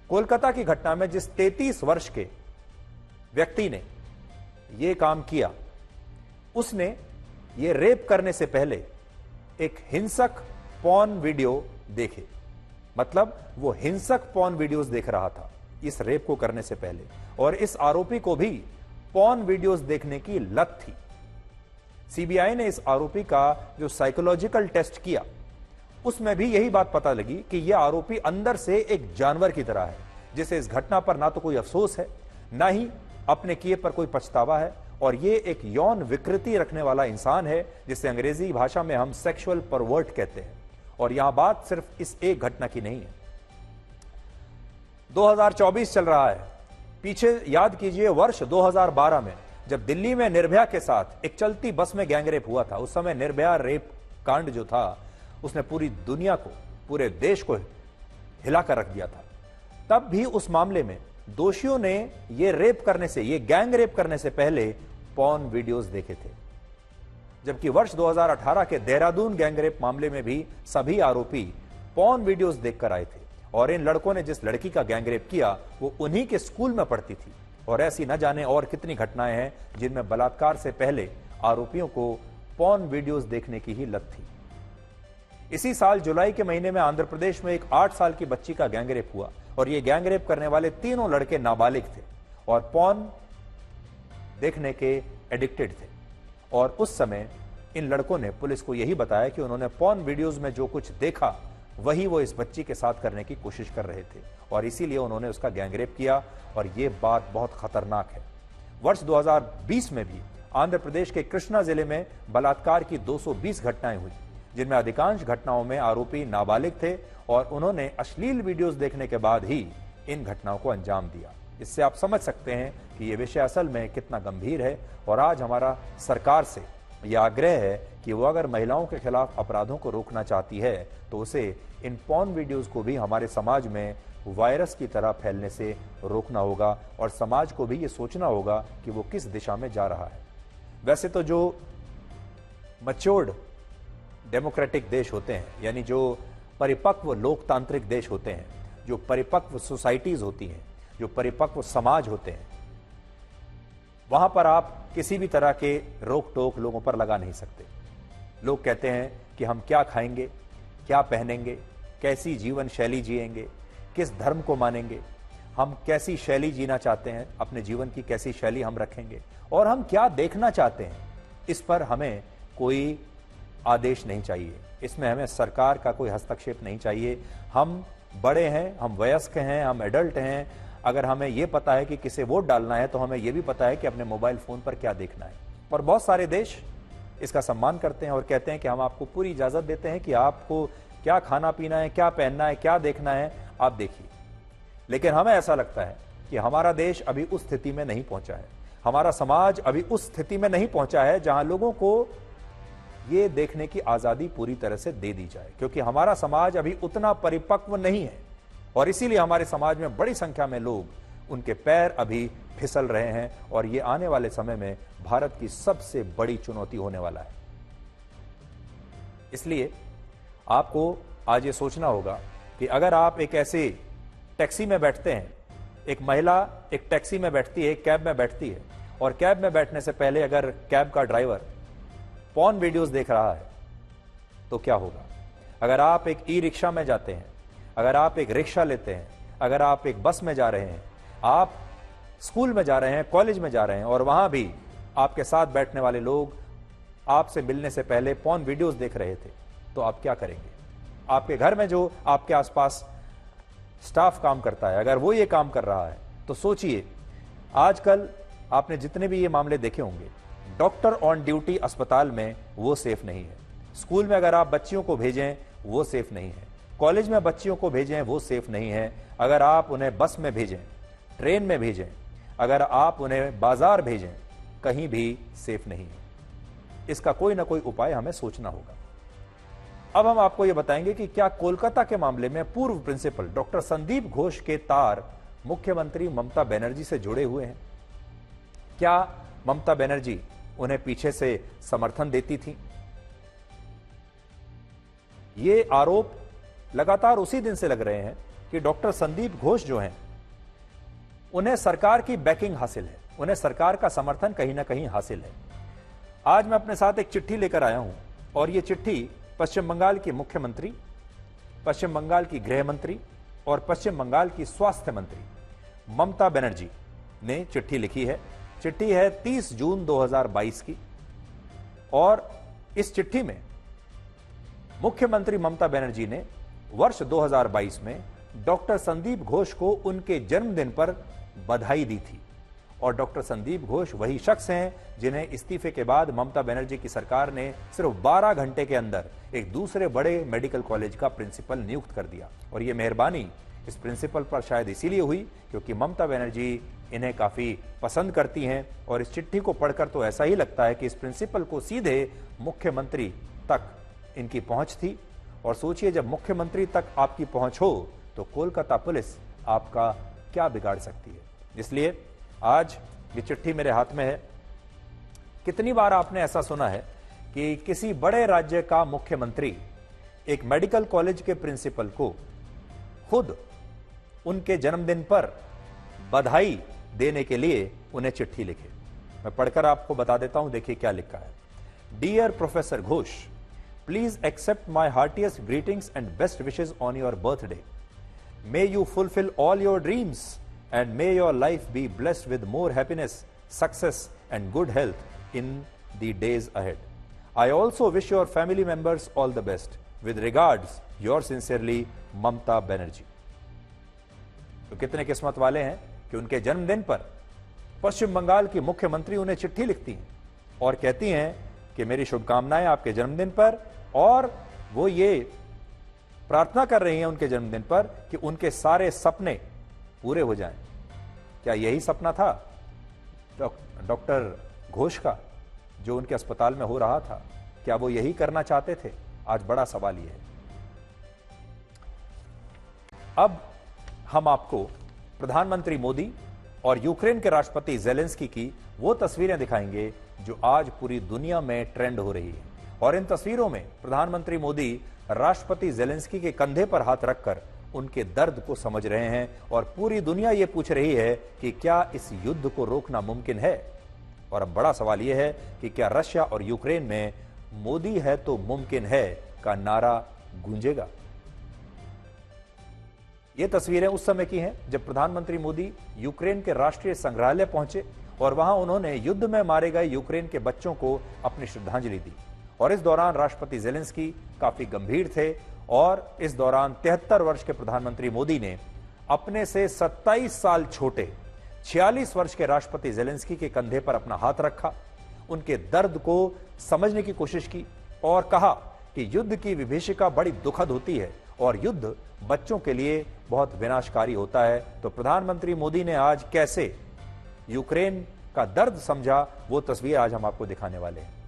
कोलकाता की घटना में जिस 33 वर्ष के व्यक्ति ने यह काम किया, उसने ये रेप करने से पहले एक हिंसक पॉर्न वीडियो देखे, मतलब वो हिंसक पॉर्न वीडियोस देख रहा था इस रेप को करने से पहले। और इस आरोपी को भी पॉर्न वीडियोस देखने की लत थी। सीबीआई ने इस आरोपी का जो साइकोलॉजिकल टेस्ट किया, उसमें भी यही बात पता लगी कि यह आरोपी अंदर से एक जानवर की तरह है, जिसे इस घटना पर ना तो कोई अफसोस है, ना ही अपने किए पर कोई पछतावा है। और ये एक यौन विकृति रखने वाला इंसान है, जिसे अंग्रेजी भाषा में हम सेक्सुअल परवर्ट कहते हैं। और यहां बात सिर्फ इस एक घटना की नहीं है। 2024 चल रहा है, पीछे याद कीजिए वर्ष 2012 में जब दिल्ली में निर्भया के साथ एक चलती बस में गैंगरेप हुआ था। उस समय निर्भया रेप कांड जो था उसने पूरी दुनिया को, पूरे देश को हिलाकर रख दिया था। तब भी उस मामले में दोषियों ने ये गैंग रेप करने से पहले पॉर्न वीडियोस देखे थे, जबकि वर्ष 2018 के देहरादून गैंगरेप मामले में भी सभी आरोपी पॉर्न वीडियोस देखकर आए थे। और इन लड़कों ने जिस लड़की का गैंगरेप किया वो उन्हीं के स्कूल में पढ़ती थी। और ऐसी न जाने और कितनी घटनाएं हैं जिनमें बलात्कार से पहले आरोपियों को पॉर्न वीडियोस देखने की ही लत थी। इसी साल जुलाई के महीने में आंध्र प्रदेश में एक 8 साल की बच्ची का गैंगरेप हुआ और ये गैंगरेप करने वाले तीनों लड़के नाबालिग थे और पॉर्न देखने के एडिक्टेड थे। और उस समय इन लड़कों ने पुलिस को यही बताया कि उन्होंने पॉर्न वीडियोस में जो कुछ देखा वही वो इस बच्ची के साथ करने की कोशिश कर रहे थे और इसीलिए उन्होंने उसका गैंगरेप किया। और यह बात बहुत खतरनाक है। वर्ष 2020 में भी आंध्र प्रदेश के कृष्णा जिले में बलात्कार की 220 घटनाएं हुई, जिनमें अधिकांश घटनाओं में आरोपी नाबालिग थे और उन्होंने अश्लील वीडियोस देखने के बाद ही इन घटनाओं को अंजाम दिया। इससे आप समझ सकते हैं कि यह विषय असल में कितना गंभीर है और आज हमारा सरकार से यह आग्रह है कि वो अगर महिलाओं के खिलाफ अपराधों को रोकना चाहती है तो उसे इन पॉर्न वीडियोस को भी हमारे समाज में वायरस की तरह फैलने से रोकना होगा और समाज को भी ये सोचना होगा कि वो किस दिशा में जा रहा है। वैसे तो जो मैच्योर्ड डेमोक्रेटिक देश होते हैं, यानी जो परिपक्व लोकतांत्रिक देश होते हैं, जो परिपक्व सोसाइटीज होती हैं, जो परिपक्व समाज होते हैं, वहां पर आप किसी भी तरह के रोक टोक लोगों पर लगा नहीं सकते। लोग कहते हैं कि हम क्या खाएंगे, क्या पहनेंगे, कैसी जीवन शैली जिएंगे, किस धर्म को मानेंगे, हम कैसी शैली जीना चाहते हैं, अपने जीवन की कैसी शैली हम रखेंगे और हम क्या देखना चाहते हैं, इस पर हमें कोई आदेश नहीं चाहिए। इसमें हमें सरकार का कोई हस्तक्षेप नहीं चाहिए। हम बड़े हैं, हम वयस्क हैं, हम एडल्ट हैं। अगर हमें यह पता है कि किसे वोट डालना है तो हमें यह भी पता है कि अपने मोबाइल फोन पर क्या देखना है। और बहुत सारे देश इसका सम्मान करते हैं और कहते हैं कि हम आपको पूरी इजाजत देते हैं कि आपको क्या खाना पीना है, क्या पहनना है, क्या देखना है, आप देखिए। लेकिन हमें ऐसा लगता है कि हमारा देश अभी उस स्थिति में नहीं पहुंचा है, हमारा समाज अभी उस स्थिति में नहीं पहुंचा है जहां लोगों को ये देखने की आजादी पूरी तरह से दे दी जाए, क्योंकि हमारा समाज अभी उतना परिपक्व नहीं है और इसीलिए हमारे समाज में बड़ी संख्या में लोग, उनके पैर अभी फिसल रहे हैं और ये आने वाले समय में भारत की सबसे बड़ी चुनौती होने वाला है। इसलिए आपको आज ये सोचना होगा कि अगर आप एक ऐसे टैक्सी में बैठते हैं, एक महिला एक टैक्सी में बैठती है, एक कैब में बैठती है और कैब में बैठने से पहले अगर कैब का ड्राइवर पॉर्न वीडियोस देख रहा है तो क्या होगा। अगर आप एक ई रिक्शा में जाते हैं, अगर आप एक रिक्शा लेते हैं, अगर आप एक बस में जा रहे हैं, आप स्कूल में जा रहे हैं, कॉलेज में जा रहे हैं और वहां भी आपके साथ बैठने वाले लोग आपसे मिलने से पहले पॉर्न वीडियोस देख रहे थे, तो आप क्या करेंगे। आपके घर में जो आपके आसपास स्टाफ काम करता है, अगर वो ये काम कर रहा है तो सोचिए, आजकल आपने जितने भी ये मामले देखे होंगे, डॉक्टर ऑन ड्यूटी अस्पताल में वो सेफ नहीं है, स्कूल में अगर आप बच्चियों को भेजें वो सेफ नहीं है, कॉलेज में बच्चियों को भेजें वो सेफ नहीं है, अगर आप उन्हें बस में भेजें, ट्रेन में भेजें, अगर आप उन्हें बाजार भेजें, कहीं भी सेफ नहीं है। इसका कोई ना कोई उपाय हमें सोचना होगा। अब हम आपको यह बताएंगे कि क्या कोलकाता के मामले में पूर्व प्रिंसिपल डॉक्टर संदीप घोष के तार मुख्यमंत्री ममता बनर्जी से जुड़े हुए हैं। क्या ममता बनर्जी उन्हें पीछे से समर्थन देती थी। ये आरोप लगातार उसी दिन से लग रहे हैं कि डॉक्टर संदीप घोष जो हैं, उन्हें सरकार की बैकिंग हासिल है, उन्हें सरकार का समर्थन कहीं ना कहीं हासिल है। आज मैं अपने साथ एक चिट्ठी लेकर आया हूं और यह चिट्ठी पश्चिम बंगाल की मुख्यमंत्री, पश्चिम बंगाल की गृह मंत्री और पश्चिम बंगाल की स्वास्थ्य मंत्री ममता बनर्जी ने चिट्ठी लिखी है। चिट्ठी है 30 जून 2022 की और इस चिट्ठी में मुख्यमंत्री ममता बनर्जी ने वर्ष 2022 में डॉक्टर संदीप घोष को उनके जन्मदिन पर बधाई दी थी। और डॉक्टर संदीप घोष वही शख्स हैं जिन्हें इस्तीफे के बाद ममता बनर्जी की सरकार ने सिर्फ 12 घंटे के अंदर एक दूसरे बड़े मेडिकल कॉलेज का प्रिंसिपल नियुक्त कर दिया। और यह मेहरबानी इस प्रिंसिपल पर शायद इसीलिए हुई क्योंकि ममता बनर्जी इन्हें काफी पसंद करती हैं और इस चिट्ठी को पढ़कर तो ऐसा ही लगता है कि इस प्रिंसिपल को सीधे मुख्यमंत्री तक इनकी पहुंच थी। और सोचिए, जब मुख्यमंत्री तक आपकी पहुंच हो तो कोलकाता पुलिस आपका क्या बिगाड़ सकती है। इसलिए आज ये चिट्ठी मेरे हाथ में है। कितनी बार आपने ऐसा सुना है कि किसी बड़े राज्य का मुख्यमंत्री एक मेडिकल कॉलेज के प्रिंसिपल को खुद उनके जन्मदिन पर बधाई देने के लिए उन्हें चिट्ठी लिखे। मैं पढ़कर आपको बता देता हूं, देखिए क्या लिखा है। Dear professor Ghosh, please accept my heartiest greetings and best wishes on your birthday. May you fulfil all your dreams and may your life be blessed with more happiness, success and good health in the days ahead. I also wish your family members all the best. With regards, yours sincerely, Mamta Banerjee. तो कितने किस्मत वाले हैं कि उनके जन्मदिन पर पश्चिम बंगाल की मुख्यमंत्री उन्हें चिट्ठी लिखती हैं और कहती हैं कि मेरी शुभकामनाएं आपके जन्मदिन पर और वो ये प्रार्थना कर रही हैं उनके जन्मदिन पर कि उनके सारे सपने पूरे हो जाएं। क्या यही सपना था डॉक्टर घोष का जो उनके अस्पताल में हो रहा था? क्या वो यही करना चाहते थे? आज बड़ा सवाल यह है। अब हम आपको प्रधानमंत्री मोदी और यूक्रेन के राष्ट्रपति जेलेंस्की की वो तस्वीरें दिखाएंगे जो आज पूरी दुनिया में ट्रेंड हो रही है। और इन तस्वीरों में प्रधानमंत्री मोदी राष्ट्रपति जेलेंस्की के कंधे पर हाथ रखकर उनके दर्द को समझ रहे हैं और पूरी दुनिया ये पूछ रही है कि क्या इस युद्ध को रोकना मुमकिन है? और अब बड़ा सवाल यह है कि क्या रशिया और यूक्रेन में मोदी है तो मुमकिन है का नारा गूंजेगा? ये तस्वीरें उस समय की हैं जब प्रधानमंत्री मोदी यूक्रेन के राष्ट्रीय संग्रहालय पहुंचे और वहां उन्होंने युद्ध में मारे गए यूक्रेन के बच्चों को अपनी श्रद्धांजलि दी। और इस दौरान राष्ट्रपति जेलेंस्की काफी गंभीर थे और इस दौरान 73 वर्ष के प्रधानमंत्री मोदी ने अपने से 27 साल छोटे 46 वर्ष के राष्ट्रपति जेलेंस्की के कंधे पर अपना हाथ रखा, उनके दर्द को समझने की कोशिश की और कहा कि युद्ध की विभीषिका बड़ी दुखद होती है और युद्ध बच्चों के लिए बहुत विनाशकारी होता है। तो प्रधानमंत्री मोदी ने आज कैसे यूक्रेन का दर्द समझा, वो तस्वीर आज हम आपको दिखाने वाले हैं।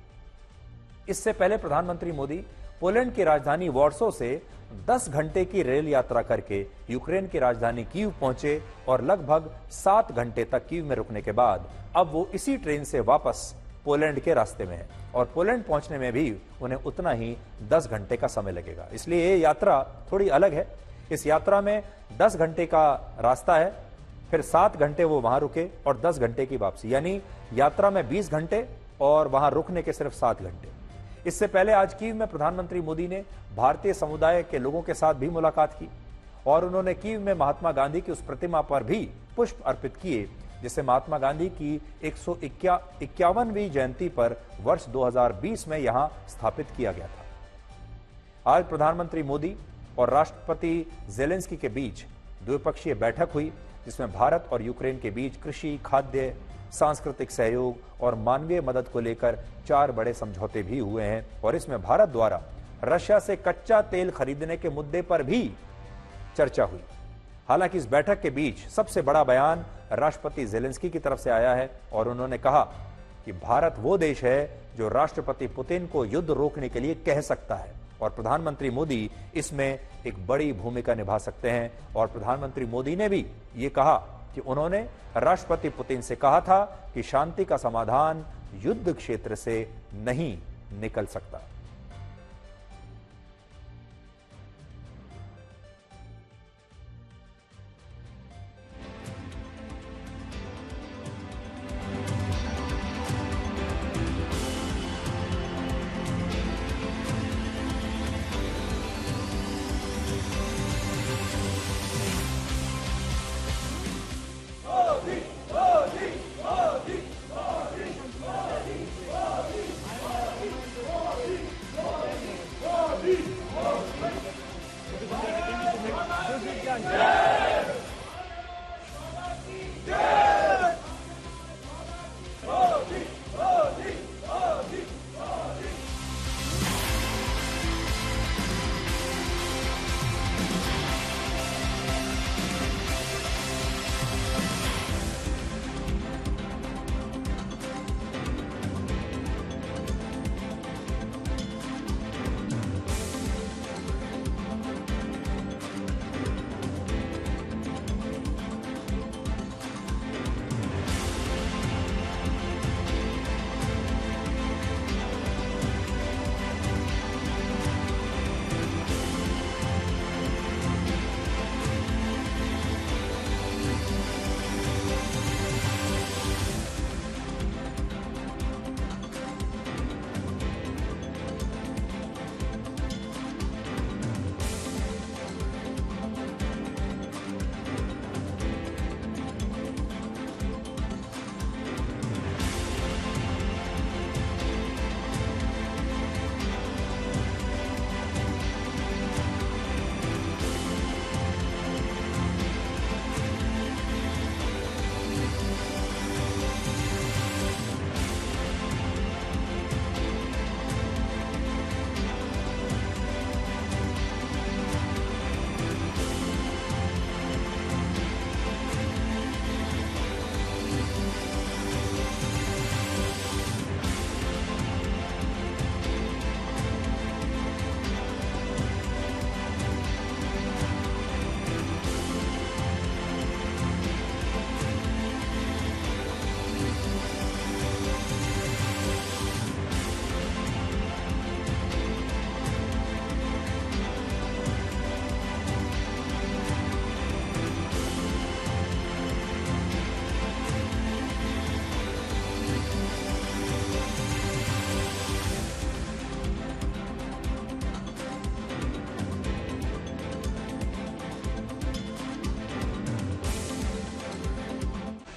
इससे पहले प्रधानमंत्री मोदी पोलैंड की राजधानी वॉर्सो से 10 घंटे की रेल यात्रा करके यूक्रेन की राजधानी कीव पहुंचे और लगभग 7 घंटे तक कीव में रुकने के बाद अब वो इसी ट्रेन से वापस पोलैंड के रास्ते में है और पोलैंड पहुंचने में भी उन्हें उतना ही 10 घंटे का समय लगेगा। इसलिए ये यात्रा थोड़ी अलग है। इस यात्रा में 10 घंटे का रास्ता है, फिर 7 घंटे वो वहां रुके और 10 घंटे की वापसी, यानी यात्रा में 20 घंटे और वहां रुकने के सिर्फ 7 घंटे। इससे पहले आज कीव में प्रधानमंत्री मोदी ने भारतीय समुदाय के लोगों के साथ भी मुलाकात की और उन्होंने कीव में महात्मा गांधी की उस प्रतिमा पर भी पुष्प अर्पित किए जिसे महात्मा गांधी की 151वीं जयंती पर वर्ष 2020 में यहां स्थापित किया गया था। आज प्रधानमंत्री मोदी और राष्ट्रपति जेलेंस्की के बीच द्विपक्षीय बैठक हुई जिसमें भारत और यूक्रेन के बीच कृषि, खाद्य, सांस्कृतिक सहयोग और मानवीय मदद को लेकर 4 बड़े समझौते भी हुए हैं और इसमें भारत द्वारा रशिया से कच्चा तेल खरीदने के मुद्दे पर भी चर्चा हुई। हालांकि इस बैठक के बीच सबसे बड़ा बयान राष्ट्रपति जेलेंस्की की तरफ से आया है और उन्होंने कहा कि भारत वो देश है जो राष्ट्रपति पुतिन को युद्ध रोकने के लिए कह सकता है और प्रधानमंत्री मोदी इसमें एक बड़ी भूमिका निभा सकते हैं। और प्रधानमंत्री मोदी ने भी ये कहा कि उन्होंने राष्ट्रपति पुतिन से कहा था कि शांति का समाधान युद्ध क्षेत्र से नहीं निकल सकता।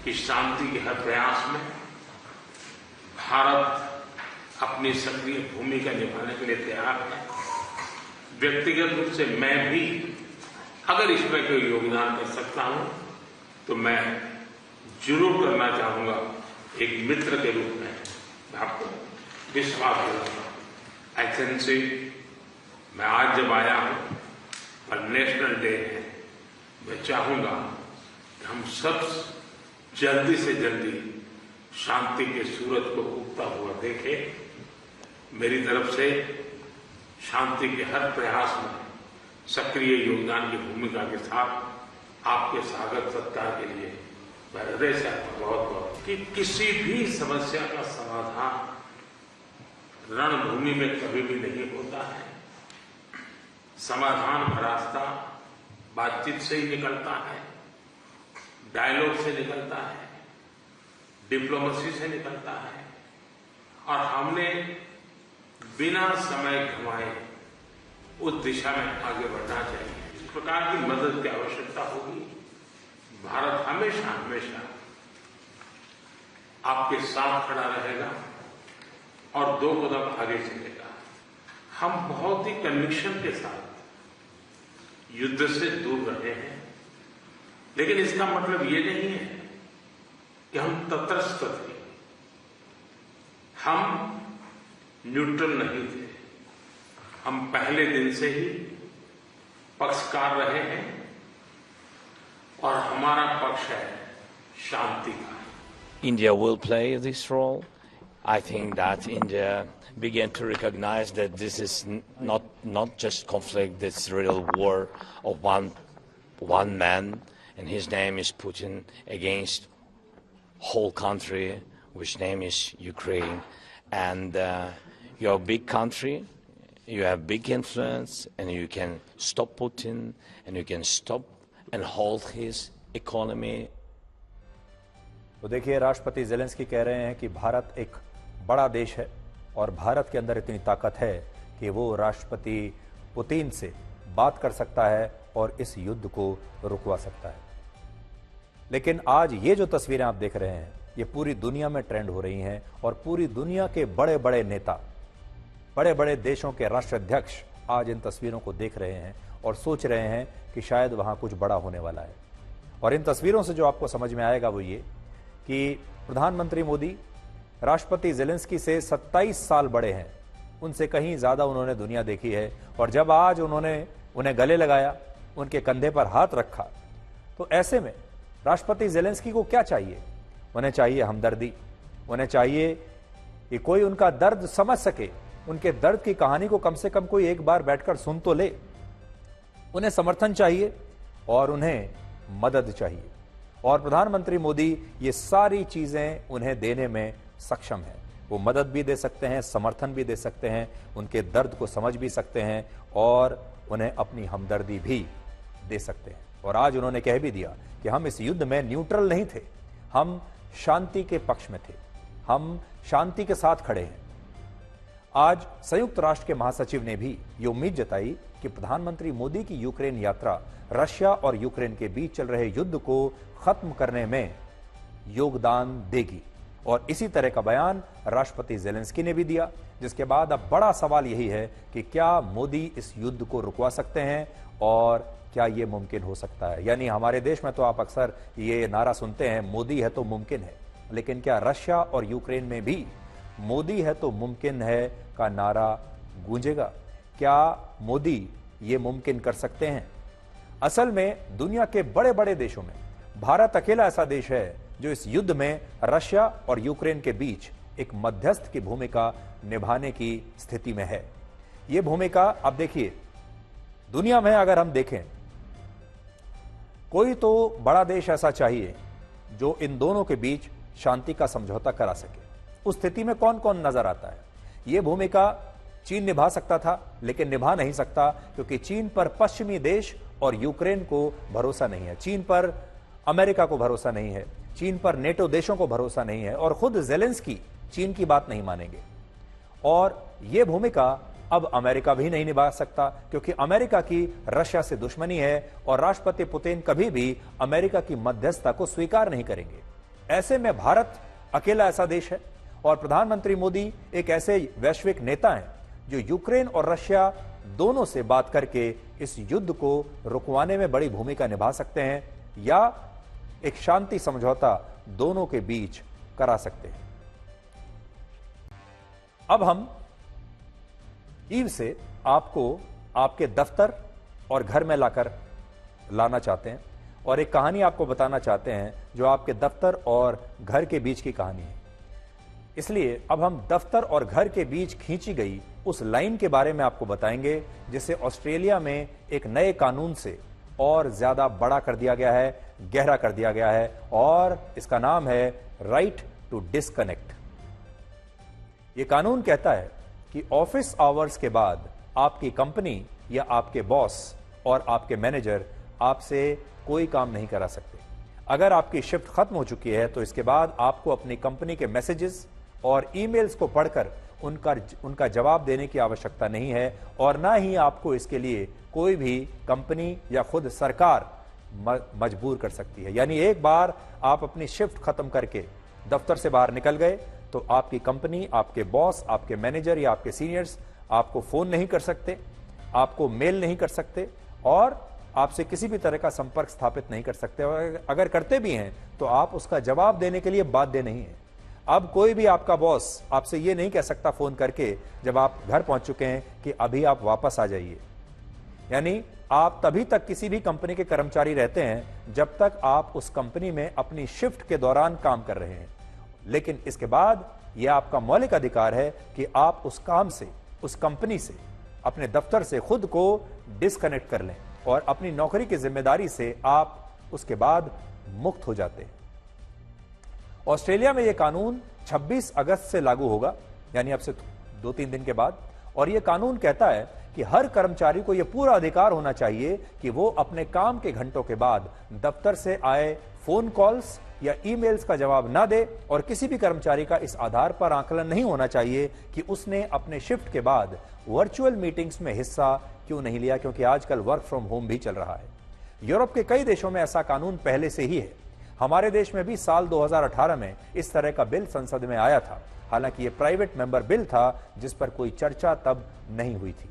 कि शांति के हर प्रयास में भारत अपनी सक्रिय भूमिका निभाने के लिए तैयार है। व्यक्तिगत रूप से मैं भी अगर इसमें कोई योगदान कर सकता हूं तो मैं जरूर करना चाहूंगा। एक मित्र के रूप में मैं आपको विश्वास दिलाऊंगा। एक्सेलेंसी, मैं आज जब आया हूं और नेशनल डे है, मैं चाहूंगा कि हम सब जल्दी से जल्दी शांति के सूरज को उगता हुआ देखें। मेरी तरफ से शांति के हर प्रयास में सक्रिय योगदान की भूमिका के साथ आपके स्वागत सत्कार के लिए मैं हृदय से आपका बहुत बहुत कि किसी भी समस्या का समाधान रणभूमि में कभी भी नहीं होता है। समाधान का रास्ता बातचीत से ही निकलता है, डायलॉग से निकलता है, डिप्लोमेसी से निकलता है। और हमने बिना समय गंवाए उस दिशा में आगे बढ़ना चाहिए। इस प्रकार की मदद की आवश्यकता होगी। भारत हमेशा हमेशा आपके साथ खड़ा रहेगा और 2 कदम आगे चलेगा। हम बहुत ही कन्विक्शन के साथ युद्ध से दूर रहे हैं, लेकिन इसका मतलब ये नहीं है कि हम तटस्थ थे, हम न्यूट्रल नहीं थे। हम पहले दिन से ही पक्षकार रहे हैं और हमारा पक्ष है शांति का। India will play this role. I think that India began to recognize that this is not just conflict, this real war of one man, and his name is Putin, against whole country, which name is Ukraine. And you're a big country, you have big influence, and you can stop Putin, and you can stop and hold his economy. तो देखिए, राष्ट्रपति Zelensky कह रहे हैं कि भारत एक बड़ा देश है और भारत के अंदर इतनी ताकत है कि वो राष्ट्रपति पुतिन से बात कर सकता है और इस युद्ध को रुकवा सकता है। लेकिन आज ये जो तस्वीरें आप देख रहे हैं, ये पूरी दुनिया में ट्रेंड हो रही हैं और पूरी दुनिया के बड़े बड़े नेता, बड़े बड़े देशों के राष्ट्राध्यक्ष आज इन तस्वीरों को देख रहे हैं और सोच रहे हैं कि शायद वहां कुछ बड़ा होने वाला है। और इन तस्वीरों से जो आपको समझ में आएगा वो ये कि प्रधानमंत्री मोदी राष्ट्रपति ज़ेलेंस्की से 27 साल बड़े हैं, उनसे कहीं ज्यादा उन्होंने दुनिया देखी है। और जब आज उन्होंने उन्हें गले लगाया, उनके कंधे पर हाथ रखा, तो ऐसे में राष्ट्रपति ज़ेलेंस्की को क्या चाहिए? उन्हें चाहिए हमदर्दी, उन्हें चाहिए कि कोई उनका दर्द समझ सके, उनके दर्द की कहानी को कम से कम कोई एक बार बैठकर सुन तो ले। उन्हें समर्थन चाहिए और उन्हें मदद चाहिए, और प्रधानमंत्री मोदी ये सारी चीजें उन्हें देने में सक्षम है। वो मदद भी दे सकते हैं, समर्थन भी दे सकते हैं, उनके दर्द को समझ भी सकते हैं और उन्हें अपनी हमदर्दी भी दे सकते हैं। और आज उन्होंने कह भी दिया कि हम इस युद्ध में न्यूट्रल नहीं थे, हम शांति के पक्ष में थे, हम शांति के साथ खड़े हैं। आज संयुक्त राष्ट्र के महासचिव ने भी ये उम्मीद जताई कि प्रधानमंत्री मोदी की यूक्रेन यात्रा रशिया और यूक्रेन के बीच चल रहे युद्ध को खत्म करने में योगदान देगी। और इसी तरह का बयान राष्ट्रपति ज़ेलेंस्की ने भी दिया, जिसके बाद अब बड़ा सवाल यही है कि क्या मोदी इस युद्ध को रुकवा सकते हैं और क्या यह मुमकिन हो सकता है। यानी हमारे देश में तो आप अक्सर ये नारा सुनते हैं, मोदी है तो मुमकिन है, लेकिन क्या रशिया और यूक्रेन में भी मोदी है तो मुमकिन है का नारा गूंजेगा? क्या मोदी ये मुमकिन कर सकते हैं? असल में दुनिया के बड़े बड़े देशों में भारत अकेला ऐसा देश है जो इस युद्ध में रशिया और यूक्रेन के बीच एक मध्यस्थ की भूमिका निभाने की स्थिति में है। यह भूमिका, अब देखिए, दुनिया में अगर हम देखें, कोई तो बड़ा देश ऐसा चाहिए जो इन दोनों के बीच शांति का समझौता करा सके। उस स्थिति में कौन कौन नजर आता है? यह भूमिका चीन निभा सकता था, लेकिन निभा नहीं सकता क्योंकि चीन पर पश्चिमी देश और यूक्रेन को भरोसा नहीं है, चीन पर अमेरिका को भरोसा नहीं है, चीन पर नेटो देशों को भरोसा नहीं है, और खुद ज़ेलेंस्की चीन की बात नहीं मानेंगे। और यह भूमिका अब अमेरिका भी नहीं निभा सकता क्योंकि अमेरिका की रशिया से दुश्मनी है और राष्ट्रपति पुतिन कभी भी अमेरिका की मध्यस्थता को स्वीकार नहीं करेंगे। ऐसे में भारत अकेला ऐसा देश है और प्रधानमंत्री मोदी एक ऐसे वैश्विक नेता हैं जो यूक्रेन और रशिया दोनों से बात करके इस युद्ध को रुकवाने में बड़ी भूमिका निभा सकते हैं या एक शांति समझौता दोनों के बीच करा सकते हैं। अब हम ईव से आपको आपके दफ्तर और घर में लाना चाहते हैं और एक कहानी आपको बताना चाहते हैं जो आपके दफ्तर और घर के बीच की कहानी है। इसलिए अब हम दफ्तर और घर के बीच खींची गई उस लाइन के बारे में आपको बताएंगे जिसे ऑस्ट्रेलिया में एक नए कानून से और ज्यादा बड़ा कर दिया गया है, गहरा कर दिया गया है और इसका नाम है राइट टू डिस्कनेक्ट। यह कानून कहता है कि ऑफिस आवर्स के बाद आपकी कंपनी या आपके बॉस और आपके मैनेजर आपसे कोई काम नहीं करा सकते। अगर आपकी शिफ्ट खत्म हो चुकी है तो इसके बाद आपको अपनी कंपनी के मैसेजेस और ईमेल्स को पढ़कर उनका जवाब देने की आवश्यकता नहीं है और ना ही आपको इसके लिए कोई भी कंपनी या खुद सरकार मजबूर कर सकती है। यानी एक बार आप अपनी शिफ्ट खत्म करके दफ्तर से बाहर निकल गए तो आपकी कंपनी, आपके बॉस, आपके मैनेजर या आपके सीनियर्स आपको फोन नहीं कर सकते, आपको मेल नहीं कर सकते और आपसे किसी भी तरह का संपर्क स्थापित नहीं कर सकते और अगर करते भी हैं तो आप उसका जवाब देने के लिए बाध्य नहीं है। अब कोई भी आपका बॉस आपसे यह नहीं कह सकता फोन करके जब आप घर पहुंच चुके हैं कि अभी आप वापस आ जाइए। यानी आप तभी तक किसी भी कंपनी के कर्मचारी रहते हैं जब तक आप उस कंपनी में अपनी शिफ्ट के दौरान काम कर रहे हैं, लेकिन इसके बाद यह आपका मौलिक अधिकार है कि आप उस काम से, उस कंपनी से, अपने दफ्तर से खुद को डिस्कनेक्ट कर लें और अपनी नौकरी की जिम्मेदारी से आप उसके बाद मुक्त हो जाते हैं। ऑस्ट्रेलिया में यह कानून 26 अगस्त से लागू होगा, यानी अब से 2-3 दिन के बाद, और यह कानून कहता है कि हर कर्मचारी को यह पूरा अधिकार होना चाहिए कि वो अपने काम के घंटों के बाद दफ्तर से आए फोन कॉल्स या ईमेल्स का जवाब ना दे और किसी भी कर्मचारी का इस आधार पर आकलन नहीं होना चाहिए कि उसने अपने शिफ्ट के बाद वर्चुअल मीटिंग्स में हिस्सा क्यों नहीं लिया, क्योंकि आजकल वर्क फ्रॉम होम भी चल रहा है। यूरोप के कई देशों में ऐसा कानून पहले से ही है। हमारे देश में भी साल 2018 में इस तरह का बिल संसद में आया था, हालांकि यह प्राइवेट मेंबर बिल था जिस पर कोई चर्चा तब नहीं हुई थी।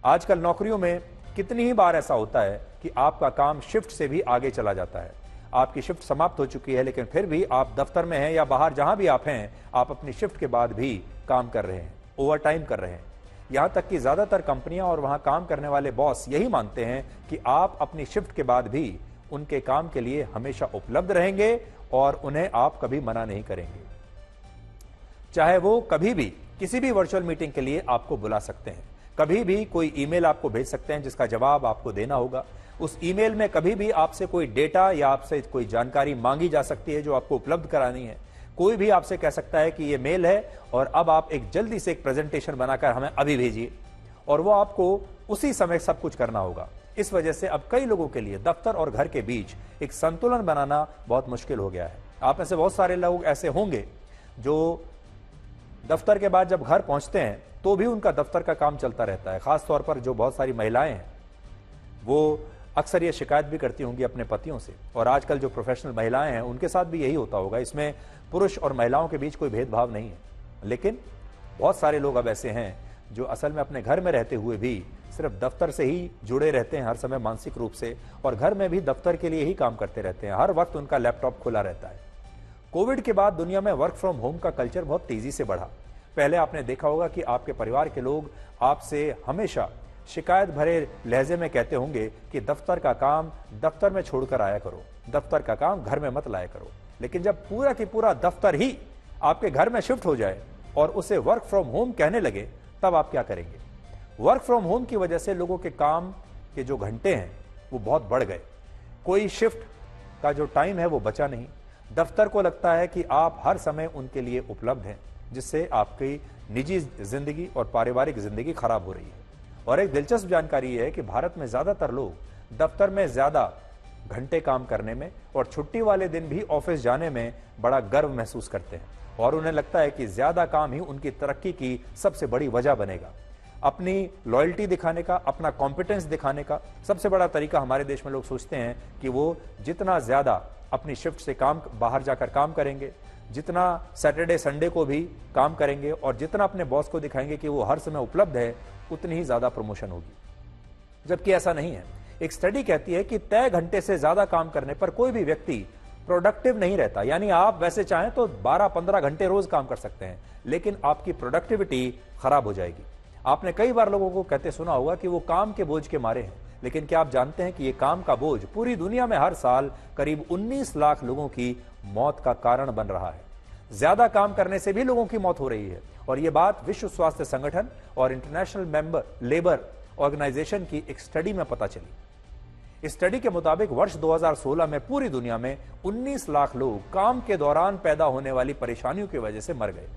आजकल नौकरियों में कितनी ही बार ऐसा होता है कि आपका काम शिफ्ट से भी आगे चला जाता है। आपकी शिफ्ट समाप्त हो चुकी है लेकिन फिर भी आप दफ्तर में हैं या बाहर जहां भी आप हैं, आप अपनी शिफ्ट के बाद भी काम कर रहे हैं, ओवर टाइम कर रहे हैं। यहां तक कि ज्यादातर कंपनियां और वहां काम करने वाले बॉस यही मानते हैं कि आप अपनी शिफ्ट के बाद भी उनके काम के लिए हमेशा उपलब्ध रहेंगे और उन्हें आप कभी मना नहीं करेंगे। चाहे वो कभी भी किसी भी वर्चुअल मीटिंग के लिए आपको बुला सकते हैं, कभी भी कोई ईमेल आपको भेज सकते हैं जिसका जवाब आपको देना होगा। उस ईमेल में कभी भी आपसे कोई डेटा या आपसे कोई जानकारी मांगी जा सकती है जो आपको उपलब्ध करानी है। कोई भी आपसे कह सकता है कि ये मेल है और अब आप एक जल्दी से एक प्रेजेंटेशन बनाकर हमें अभी भेजिए, और वो आपको उसी समय सब कुछ करना होगा। इस वजह से अब कई लोगों के लिए दफ्तर और घर के बीच एक संतुलन बनाना बहुत मुश्किल हो गया है। आप में से बहुत सारे लोग ऐसे होंगे जो दफ्तर के बाद जब घर पहुंचते हैं तो भी उनका दफ्तर का काम चलता रहता है। खासतौर पर जो बहुत सारी महिलाएं हैं वो अक्सर ये शिकायत भी करती होंगी अपने पतियों से, और आजकल जो प्रोफेशनल महिलाएं हैं उनके साथ भी यही होता होगा। इसमें पुरुष और महिलाओं के बीच कोई भेदभाव नहीं है, लेकिन बहुत सारे लोग अब ऐसे हैं जो असल में अपने घर में रहते हुए भी सिर्फ दफ्तर से ही जुड़े रहते हैं हर समय मानसिक रूप से, और घर में भी दफ्तर के लिए ही काम करते रहते हैं। हर वक्त उनका लैपटॉप खुला रहता है। कोविड के बाद दुनिया में वर्क फ्रॉम होम का कल्चर बहुत तेजी से बढ़ा। पहले आपने देखा होगा कि आपके परिवार के लोग आपसे हमेशा शिकायत भरे लहजे में कहते होंगे कि दफ्तर का काम दफ्तर में छोड़कर आया करो, दफ्तर का काम घर में मत लाया करो। लेकिन जब पूरा की पूरा दफ्तर ही आपके घर में शिफ्ट हो जाए और उसे वर्क फ्रॉम होम कहने लगे, तब आप क्या करेंगे? वर्क फ्रॉम होम की वजह से लोगों के काम के जो घंटे हैं वो बहुत बढ़ गए। कोई शिफ्ट का जो टाइम है वो बचा नहीं। दफ्तर को लगता है कि आप हर समय उनके लिए उपलब्ध हैं, जिससे आपकी निजी जिंदगी और पारिवारिक जिंदगी खराब हो रही है। और एक दिलचस्प जानकारी है कि भारत में ज्यादातर लोग दफ्तर में ज्यादा घंटे काम करने में और छुट्टी वाले दिन भी ऑफिस जाने में बड़ा गर्व महसूस करते हैं, और उन्हें लगता है कि ज्यादा काम ही उनकी तरक्की की सबसे बड़ी वजह बनेगा। अपनी लॉयल्टी दिखाने का, अपना कॉम्पिटेंस दिखाने का सबसे बड़ा तरीका हमारे देश में लोग सोचते हैं कि वो जितना ज्यादा अपनी शिफ्ट से काम बाहर जाकर काम करेंगे, जितना सैटरडे संडे को भी काम करेंगे और जितना अपने बॉस को दिखाएंगे कि वो हर समय उपलब्ध है, उतनी ही ज्यादा प्रमोशन होगी। जबकि ऐसा नहीं है। एक स्टडी कहती है कि तय घंटे से ज्यादा काम करने पर कोई भी व्यक्ति प्रोडक्टिव नहीं रहता। यानी आप वैसे चाहें तो 12-15 घंटे रोज काम कर सकते हैं, लेकिन आपकी प्रोडक्टिविटी खराब हो जाएगी। आपने कई बार लोगों को कहते सुना होगा कि वो काम के बोझ के मारे हैं, लेकिन क्या आप जानते हैं कि ये काम का बोझ पूरी दुनिया में हर साल करीब 19 लाख लोगों की मौत का कारण बन रहा है। ज्यादा काम करने से भी लोगों की मौत हो रही है और ये बात विश्व स्वास्थ्य संगठन और इंटरनेशनल लेबर ऑर्गेनाइजेशन की एक स्टडी में पता चली। इस स्टडी के मुताबिक वर्ष 2016 में पूरी दुनिया में 19 लाख लोग काम के दौरान पैदा होने वाली परेशानियों की वजह से मर गए।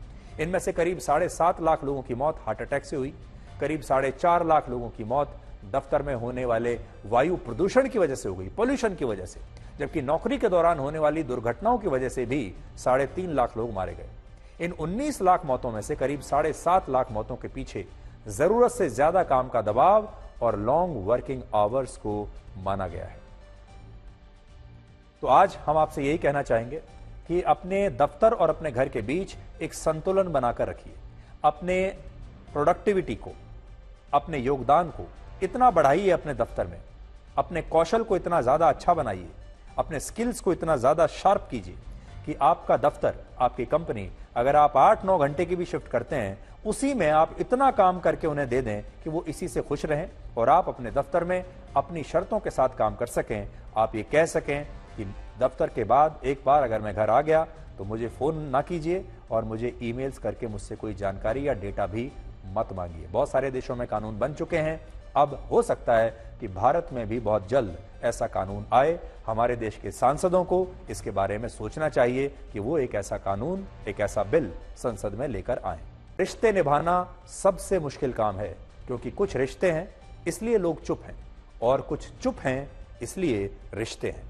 इनमें से करीब 7.5 लाख लोगों की मौत हार्ट अटैक से हुई, करीब 4.5 लाख लोगों की मौत दफ्तर में होने वाले वायु प्रदूषण की वजह से हो गई, पोल्यूशन की वजह से, जबकि नौकरी के दौरान होने वाली दुर्घटनाओं की वजह से भी 3.5 लाख लोग मारे गए। इन 19 लाख मौतों में से करीब 7.5 लाख मौतों के पीछे जरूरत से ज्यादा काम का दबाव और लॉन्ग वर्किंग आवर्स को माना गया है। तो आज हम आपसे यही कहना चाहेंगे कि अपने दफ्तर और अपने घर के बीच एक संतुलन बनाकर रखिए। अपने प्रोडक्टिविटी को, अपने योगदान को इतना बढ़ाइए अपने दफ्तर में, अपने कौशल को इतना ज्यादा अच्छा बनाइए, अपने स्किल्स को इतना ज्यादा शार्प कीजिए कि आपका दफ्तर, आपकी कंपनी, अगर आप 8-9 घंटे की भी शिफ्ट करते हैं, उसी में आप इतना काम करके उन्हें दे दें कि वो इसी से खुश रहें और आप अपने दफ्तर में अपनी शर्तों के साथ काम कर सकें। आप ये कह सकें कि दफ्तर के बाद एक बार अगर मैं घर आ गया तो मुझे फोन ना कीजिए और मुझे ईमेल्स करके मुझसे कोई जानकारी या डेटा भी मत मांगिए। बहुत सारे देशों में कानून बन चुके हैं, अब हो सकता है कि भारत में भी बहुत जल्द ऐसा कानून आए। हमारे देश के सांसदों को इसके बारे में सोचना चाहिए कि वो एक ऐसा कानून, एक ऐसा बिल संसद में लेकर आए। रिश्ते निभाना सबसे मुश्किल काम है, क्योंकि कुछ रिश्ते हैं इसलिए लोग चुप हैं और कुछ चुप हैं इसलिए रिश्ते हैं।